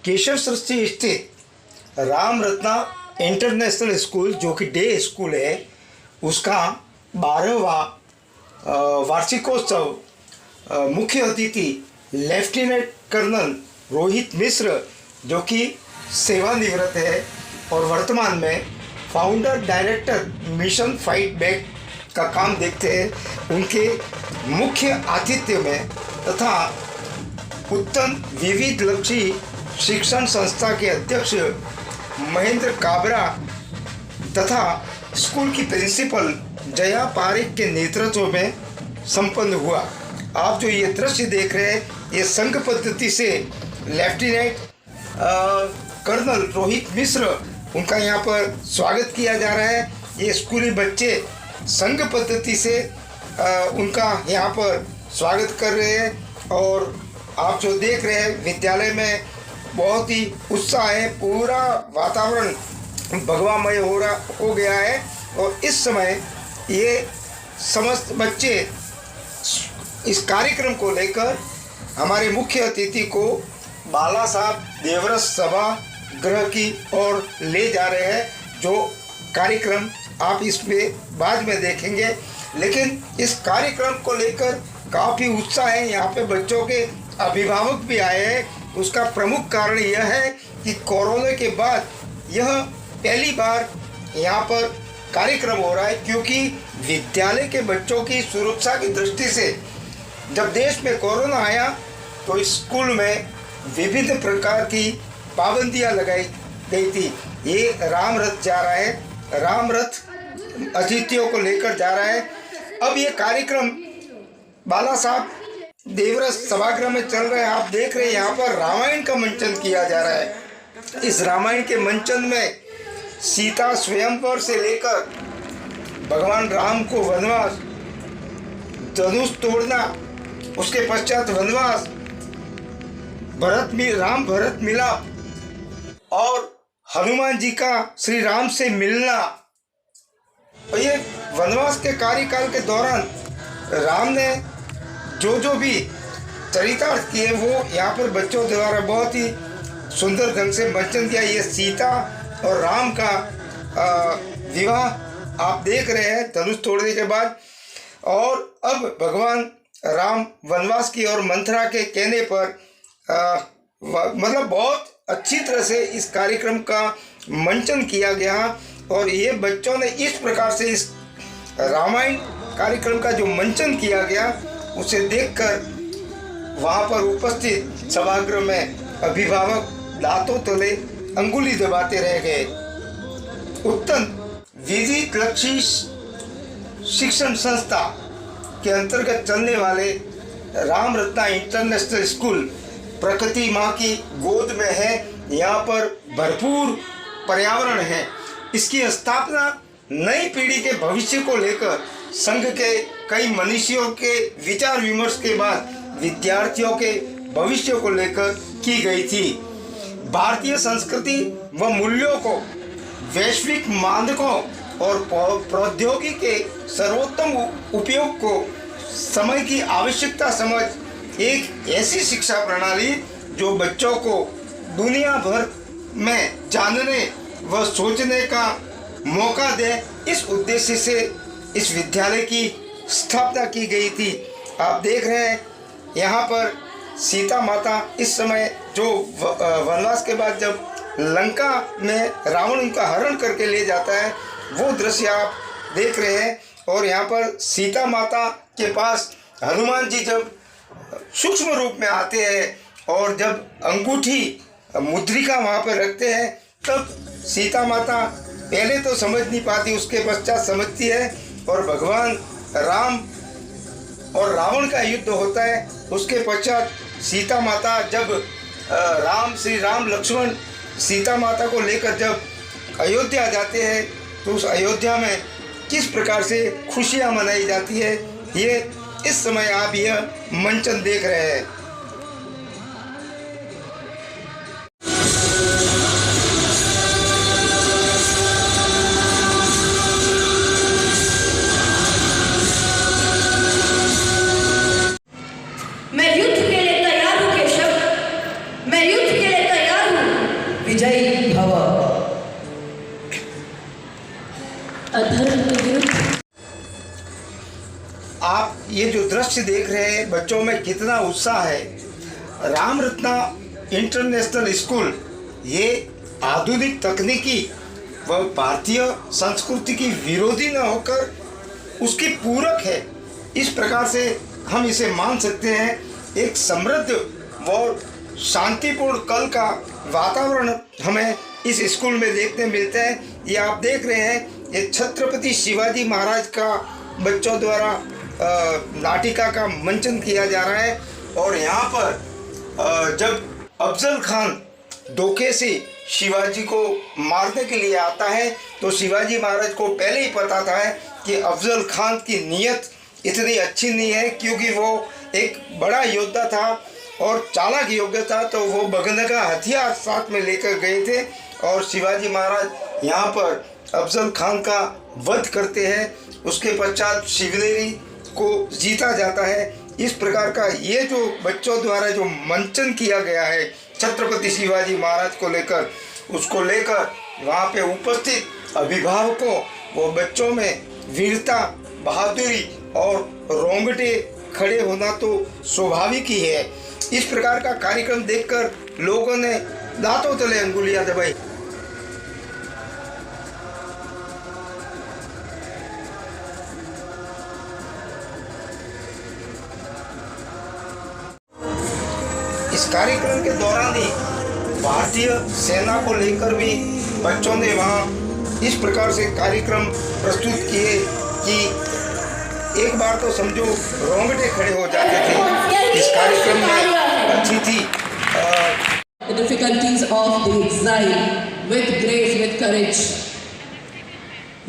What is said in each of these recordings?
केशव सृष्टि स्थित Ram Ratna international school जो कि डे स्कूल है उसका 12वां वार्षिकोत्सव मुख्य अतिथि लेफ्टिनेंट कर्नल रोहित मिश्र जो कि सेवानिवृत्त है और वर्तमान में founder director mission fight back का काम देखते हैं, उनके मुख्य आतिथ्य में तथा उत्तम विविध लक्षी शिक्षण संस्था के अध्यक्ष महेंद्र काबरा तथा स्कूल की प्रिंसिपल जया पारिक के नेतृत्व में संपन्न हुआ। आप जो ये दृश्य देख रहे हैं ये संघ पद्धति से लेफ्टिनेंट कर्नल रोहित मिश्र उनका यहाँ पर स्वागत किया जा रहा है। ये स्कूली बच्चे संघ पद्धति से उनका यहाँ पर स्वागत कर रहे हैं और आप जो देख रहे हैं विद्यालय में बहुत ही उत्साह है, पूरा वातावरण भगवामय हो गया है और इस समय ये समस्त बच्चे इस कार्यक्रम को लेकर हमारे मुख्य अतिथि को बाला साहब देवरस सभागृह की ओर ले जा रहे हैं। जो कार्यक्रम आप इसमें बाद में देखेंगे, लेकिन इस कार्यक्रम को लेकर काफ़ी उत्साह है। यहाँ पे बच्चों के अभिभावक भी आए हैं। उसका प्रमुख कारण यह है कि कोरोना के बाद यह पहली बार यहाँ पर कार्यक्रम हो रहा है, क्योंकि विद्यालय के बच्चों की सुरक्षा की दृष्टि से जब देश में कोरोना आया तो स्कूल में विभिन्न प्रकार की पाबंदियां लगाई गई थी। ये राम रथ जा रहा है, राम रथ अतिथियों को लेकर जा रहा है। अब ये कार्यक्रम बाला साहब देवरस सभागृह में चल रहा है। आप देख रहे हैं यहाँ पर रामायण का मंचन किया जा रहा है। इस रामायण के मंचन में सीता स्वयंवर से लेकर भगवान राम को वनवास, धनुष तोड़ना, उसके पश्चात वनवास, राम भरत मिलाप और हनुमान जी का श्री राम से मिलना। और ये वनवास के कार्यकाल के दौरान राम ने जो भी चरितार्थ किए वो यहाँ पर बच्चों द्वारा बहुत ही सुंदर ढंग से मंचन किया। ये सीता और राम का विवाह आप देख रहे हैं धनुष तोड़ने के बाद। और अब भगवान राम वनवास की और मंथरा के कहने पर मतलब बहुत अच्छी तरह से इस कार्यक्रम का मंचन किया गया और ये बच्चों ने इस प्रकार से इस रामायण कार्यक्रम का जो मंचन किया गया उसे देखकर वहाँ पर उपस्थित सभागृह में अभिभावक दांतों तले अंगुली दबाते रह गए। उत्तम विविध लक्षी शिक्षण संस्था के अंतर्गत चलने वाले राम रत्ना इंटरनेशनल स्कूल प्रकृति माँ की गोद में है। यहाँ पर भरपूर पर्यावरण है। इसकी स्थापना नई पीढ़ी के भविष्य को लेकर संघ के कई मनीषियों के विचार विमर्श के बाद विद्यार्थियों के भविष्य को लेकर की गई थी। भारतीय संस्कृति व मूल्यों को वैश्विक मानकों और प्रौद्योगिकी के सर्वोत्तम उपयोग को समय की आवश्यकता समझ एक ऐसी शिक्षा प्रणाली जो बच्चों को दुनिया भर में जानने व सोचने का मौका दे, इस उद्देश्य से इस विद्यालय की स्थापना की गई थी। आप देख रहे हैं यहाँ पर सीता माता इस समय जो वनवास के बाद जब लंका में रावण उनका हरण करके ले जाता है वो दृश्य आप देख रहे हैं। और यहाँ पर सीता माता के पास हनुमान जी जब सूक्ष्म रूप में आते हैं और जब अंगूठी मुद्रिका वहाँ पर रखते हैं तब सीता माता पहले तो समझ नहीं पाती, उसके पश्चात समझती है और भगवान राम और रावण का युद्ध होता है। उसके पश्चात सीता माता जब श्री राम लक्ष्मण सीता माता को लेकर जब अयोध्या जाते हैं तो उस अयोध्या में किस प्रकार से खुशियां मनाई जाती है, ये इस समय आप यह मंचन देख रहे हैं। मैं युद्ध के लिए तैयार हूँ केशव, मैं युद्ध के लिए तैयार हूँ। ये जो दृश्य देख रहे हैं, बच्चों में कितना उत्साह है। राम रत्ना इंटरनेशनल स्कूल ये आधुनिक तकनीकी व भारतीय संस्कृति की विरोधी न होकर उसकी पूरक है। इस प्रकार से हम इसे मान सकते हैं। एक समृद्ध और शांतिपूर्ण कल का वातावरण हमें इस स्कूल में देखने मिलता है। ये आप देख रहे हैं, ये छत्रपति शिवाजी महाराज का बच्चों द्वारा नाटिका का मंचन किया जा रहा है। और यहाँ पर जब अफजल खान धोखे से शिवाजी को मारने के लिए आता है तो शिवाजी महाराज को पहले ही पता था कि अफजल खान की नीयत इतनी अच्छी नहीं है, क्योंकि वो एक बड़ा योद्धा था और चालाक योद्धा था। तो वो बगनगा हथियार साथ में लेकर गए थे और शिवाजी महाराज यहाँ पर अफजल खान का वध करते हैं। उसके पश्चात शिवनेरी को जीता जाता है। इस प्रकार का ये जो बच्चों द्वारा जो मंचन किया गया है छत्रपति शिवाजी महाराज को लेकर, उसको लेकर वहाँ पे उपस्थित अभिभावकों व बच्चों में वीरता, बहादुरी और रोंगटे खड़े होना तो स्वाभाविक ही है। इस प्रकार का कार्यक्रम देखकर लोगों ने दांतों तले अंगुलियां दबाई। इस कार्यक्रम के दौरान ही भारतीय सेना को लेकर भी बच्चों ने वहाँ इस प्रकार से कार्यक्रम प्रस्तुत किए कि एक बार तो समझो रोंगटे खड़े हो जाते थे। इस कार्यक्रम में अतिथि The difficulties of the exile with grace, with courage.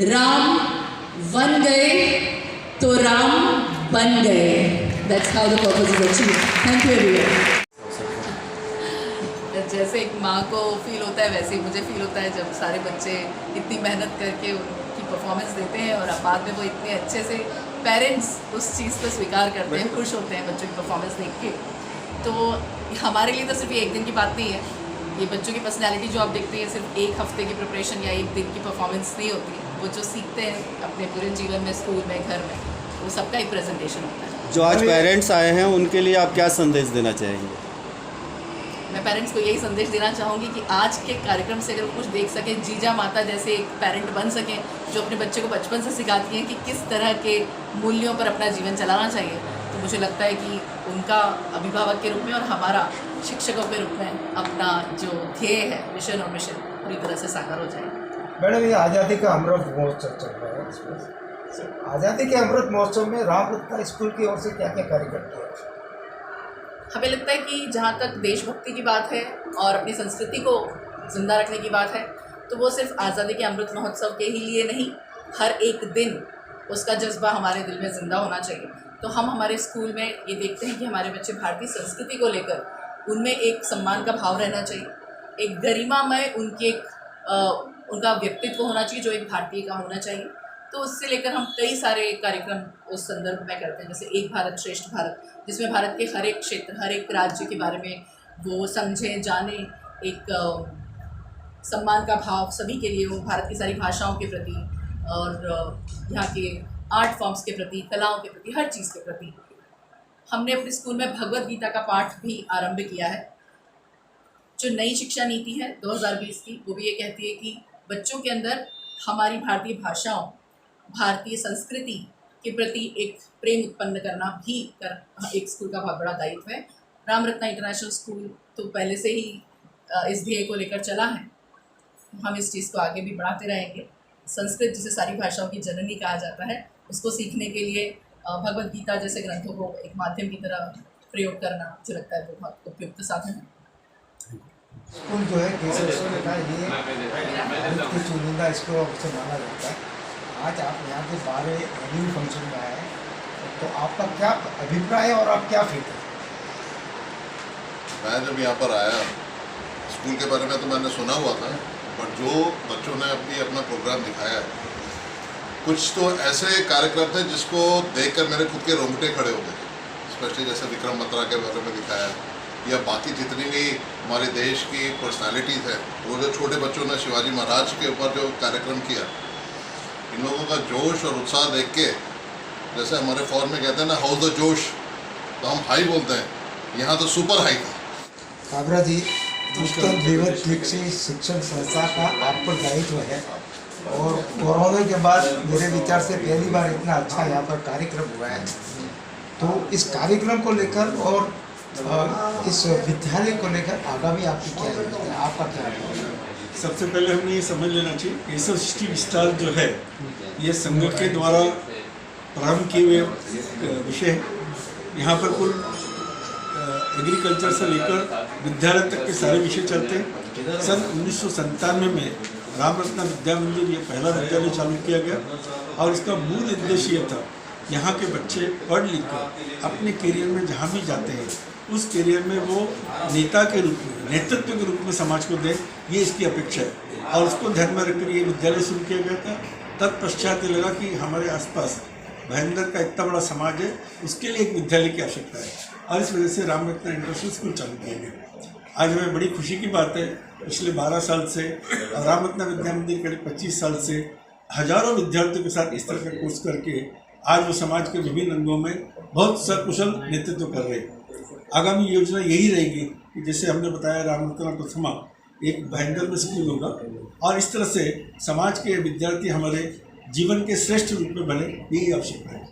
Ram बन गए तो राम बन गए. That's how the purpose is achieved. Thank you everyone. जैसे एक माँ को फील होता है वैसे ही मुझे फील होता है जब सारे बच्चे इतनी मेहनत करके उनकी परफॉर्मेंस देते हैं और अब बाद में वो इतने अच्छे से पेरेंट्स उस चीज़ को स्वीकार करते हैं, खुश होते हैं बच्चों की परफॉर्मेंस देख के। तो हमारे लिए तो सिर्फ ये एक दिन की बात नहीं है। ये बच्चों की पर्सनैलिटी जो आप देखते हैं सिर्फ एक हफ्ते की प्रिपरेशन या एक दिन की परफॉर्मेंस नहीं होती है। वो जो सीखते हैं अपने पूरे जीवन में, स्कूल में, घर में, वो सबका एक प्रेजेंटेशन होता है। जो आज पेरेंट्स आए हैं उनके लिए आप क्या संदेश देना चाहेंगे? मैं पेरेंट्स को यही संदेश देना चाहूँगी कि आज के कार्यक्रम से अगर वो कुछ देख सकें, जीजा माता जैसे एक पेरेंट बन सकें जो अपने बच्चे को बचपन से सिखाती हैं कि किस तरह के मूल्यों पर अपना जीवन चलाना चाहिए, तो मुझे लगता है कि उनका अभिभावक के रूप में और हमारा शिक्षकों के रूप में अपना जो ध्येय है, विजन और मिशन पूरी तरह से साकार हो जाएगा। मैडम, ये आज़ादी का अमृत महोत्सव चल रहा है, इसमें आज़ादी के अमृत महोत्सव में राम रत्ना स्कूल की ओर से क्या क्या कार्यक्रम किया? हमें लगता है कि जहाँ तक देशभक्ति की बात है और अपनी संस्कृति को जिंदा रखने की बात है, तो वो सिर्फ आज़ादी के अमृत महोत्सव के ही लिए नहीं, हर एक दिन उसका जज्बा हमारे दिल में ज़िंदा होना चाहिए। तो हम हमारे स्कूल में ये देखते हैं कि हमारे बच्चे भारतीय संस्कृति को लेकर उनमें एक सम्मान का भाव रहना चाहिए, एक गरिमामय उनका व्यक्तित्व होना चाहिए जो एक भारतीय का होना चाहिए। तो उससे लेकर हम कई सारे कार्यक्रम उस संदर्भ में करते हैं, जैसे एक भारत श्रेष्ठ भारत, जिसमें भारत के हर एक क्षेत्र, हर एक राज्य के बारे में वो समझें, जाने, एक सम्मान का भाव सभी के लिए हो, भारत की सारी भाषाओं के प्रति और यहाँ के आर्ट फॉर्म्स के प्रति, कलाओं के प्रति, हर चीज़ के प्रति। हमने अपने स्कूल में भगवद गीता का पाठ भी आरंभ किया है। जो नई शिक्षा नीति है 2020 की, वो भी ये कहती है कि बच्चों के अंदर हमारी भारतीय भाषाओं, भारतीय संस्कृति के प्रति एक प्रेम उत्पन्न करना भी एक स्कूल का बहुत बड़ा दायित्व है। राम रत्ना इंटरनेशनल स्कूल तो पहले से ही इस ध्येय को लेकर चला है, हम इस चीज़ को आगे भी बढ़ाते रहेंगे। संस्कृत जिसे सारी भाषाओं की जननी कहा जाता है, उसको सीखने के लिए भगवद गीता जैसे ग्रंथों को एक माध्यम की तरह प्रयोग करना मुझे लगता है बहुत उपयुक्त साधन है। स्कूल जो है केशव का ये चुनिंदा स्कूल से माना जाता है। आज आप यहाँ के 12 एनुअल फंक्शन में आए, तो आपका क्या अभिप्राय और आप क्या फील करते? मैं जब यहाँ पर आया, स्कूल के बारे में तो मैंने सुना हुआ था, पर जो बच्चों ने अपना प्रोग्राम दिखाया, कुछ तो ऐसे कार्यक्रम थे जिसको देखकर मेरे खुद के रोंगटे खड़े हो गए। स्पेशली जैसे विक्रम बत्रा के बारे में दिखाया या बाकी जितनी भी हमारे देश की पर्सनालिटीज़ है, वो जो छोटे बच्चों ने शिवाजी महाराज के ऊपर जो कार्यक्रम किया, इन लोगों का जोश और उत्साह देख के जैसे हमारे फॉर्म में कहते हैं ना हाउस द जोश, तो हम हाई बोलते हैं, यहाँ तो सुपर हाई था। काबरा जी, उत्तर विविध दीक्षित शिक्षण संस्था का आप पर दायित्व है और कोरोना के बाद मेरे विचार से पहली बार इतना अच्छा यहाँ पर कार्यक्रम हुआ है। तो इस कार्यक्रम को लेकर और इस विद्यालय को लेकर आगामी आपकी क्या योजना है, आपका क्या है? सबसे पहले हमें ये समझ लेना चाहिए एसोसिएटी विस्तार जो है ये संघ के द्वारा प्रारंभ किए हुए विषय है। यहाँ पर कुल एग्रीकल्चर से लेकर विद्यालय तक के सारे विषय चलते हैं। सन 1997 में रामरत्न विद्या मंदिर ये पहला विद्यालय चालू किया गया और इसका मूल उद्देश्य ये था यहाँ के बच्चे पढ़ लिख कर अपने करियर में जहाँ भी जाते हैं उस करियर में वो नेता के रूप में, नेतृत्व के रूप में समाज को दें, ये इसकी अपेक्षा है। और उसको ध्यान में रखकर ये विद्यालय शुरू किया गया था। तत्पश्चात ये लगा कि हमारे आसपास भाईंदर का इतना बड़ा समाज है, उसके लिए एक विद्यालय की आवश्यकता है और इस वजह से रामरत्न इंटरनेशनल स्कूल चालू किया गया। आज हमें बड़ी खुशी की बात है, पिछले 12 साल से रामरत्न विद्या मंदिर करीब 25 साल से हजारों विद्यार्थियों के साथ इस तरह का कोर्स करके आज वो समाज के विभिन्न रंगों में बहुत सकुशल नेतृत्व कर रहे हैं। आगामी योजना यही रहेगी कि जैसे हमने बताया रामरत्न प्रथमा एक भाईंदर में स्कूल होगा और इस तरह से समाज के विद्यार्थी हमारे जीवन के श्रेष्ठ रूप में बने, यही आवश्यकता है।